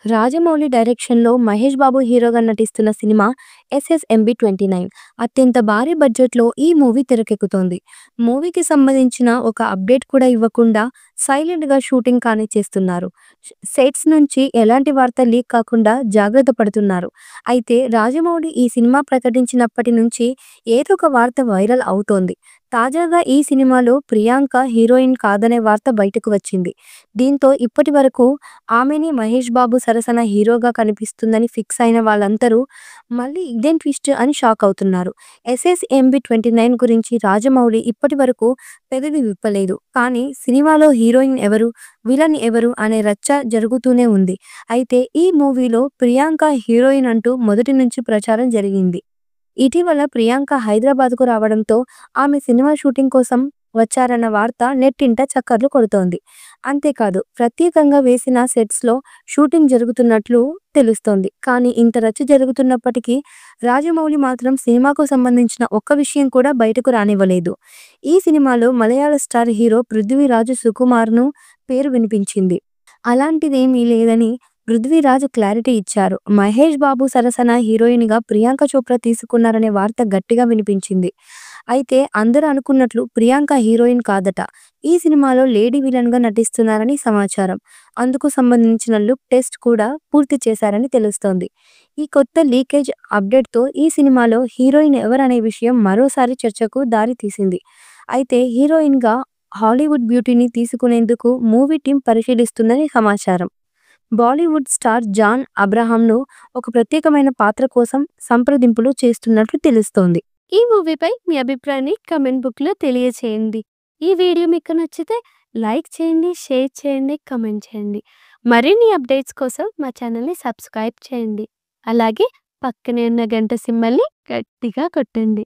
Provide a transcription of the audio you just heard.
రాజమౌళి డైరెక్షన్‌లో మహేష్ బాబు హీరోగా నటిస్తున్న సినిమా 'ఎస్ఎస్‌ఎంబీ 29'. అత్యంత భారీ బడ్జెట్‌లో ఈ మూవీ తెరకెక్కుతోంది. మూవీకి సంబంధించిన ఒక అప్డేట్ కూడా ఇవ్వకుండా సైలెంట్‌గా షూటింగ్ కానిచ్చేస్తున్నారు. సెట్స్ నుంచి ఎలాంటి వార్త లీక్ కాకుండా జాగ్రత్త పడుతున్నారు. అయితే రాజమౌళి ఈ సినిమా ప్రకటించినప్పటి నుంచి ఏదో ఒక వార్త వైరల్ అవుతోంది. తాజాగా ఈ సినిమాలో ప్రియాంక హీరోయిన్ కాదనే వార్త బయటకు వచ్చింది. దీంతో ఇప్పటివరకు ఆమెనే మహేష్ బాబు సరసన హీరోగా కనిపిస్తుందని ఫిక్స్ అయిన వాళ్ళందరూ మళ్ళీ ఇదేం ట్విస్ట్ అని షాక్ అవుతున్నారు. 'ఎస్ఎస్‌ఎంబీ 29' గురించి రాజమౌళి ఇప్పటివరకు పెదవి విప్పలేదు. కానీ సినిమాలో హీరోయిన్ ఎవరు, విలన్ ఎవరు అనే రచ్చ జరుగుతూనే ఉంది. అయితే ఈ మూవీలో ప్రియాంక హీరోయిన్ అంటూ మొదటి నుంచి ప్రచారం జరిగింది. ఇటీవల ప్రియాంక హైదరాబాద్‌కు రావడంతో ఆమె సినిమా షూటింగ్ కోసం వచ్చారన్న వార్త నెట్టింట చక్కర్లు కొడుతోంది. అంతేకాదు ప్రత్యేకంగా వేసిన సెట్స్‌లో షూటింగ్ జరుగుతున్నట్లు తెలుస్తోంది. కానీ ఇంత రచ్చ జరుగుతున్నప్పటికీ రాజమౌళి మాత్రం సినిమాకు సంబంధించిన ఒక్క విషయం కూడా బయటకు రానివ్వలేదు. ఈ సినిమాలో మలయాళ స్టార్ హీరో 'పృథ్వీరాజ్ సుకుమార్‌ను పేరు వినిపించింది. అలాంటిదేమీ లేదని పృథ్వీరాజ్ క్లారిటీ ఇచ్చారు. మహేష్ బాబు సరసన హీరోయిన్‌గా ప్రియాంక చోప్రా తీసుకున్నారనే వార్త గట్టిగా వినిపించింది. అయితే అందరూ అనుకున్నట్లు ప్రియాంక హీరోయిన్ కాదట. ఈ సినిమాలో లేడీ విలన్‌గా నటిస్తున్నారని సమాచారం. అందుకు సంబంధించిన లుక్ టెస్ట్ కూడా పూర్తి చేశారని తెలుస్తోంది. ఈ కొత్త లీకేజ్ అప్డేట్‌తో ఈ సినిమాలో హీరోయిన్ ఎవరనే విషయం మరోసారి చర్చకు దారి తీసింది. అయితే హీరోయిన్‌గా హాలీవుడ్ బ్యూటీని తీసుకునేందుకు మూవీ టీమ్ పరిశీలిస్తుందని సమాచారం. బాలీవుడ్ స్టార్ జాన్ అబ్రహాంను ఒక ప్రత్యేకమైన పాత్ర కోసం సంప్రదింపులు చేస్తున్నట్లు తెలుస్తోంది. ఈ మూవీపై మీ అభిప్రాయాన్ని కామెంట్ బుక్‌లో తెలియచేయండి. ఈ వీడియో మీకు నచ్చితే లైక్ చేయండి, షేర్ చేయండి, కామెంట్ చేయండి. మరిన్ని అప్డేట్స్ కోసం మా ఛానల్‌ని సబ్స్క్రైబ్ చేయండి. అలాగే పక్కనే ఉన్న గంట సింబల్‌ని గట్టిగా కొట్టండి.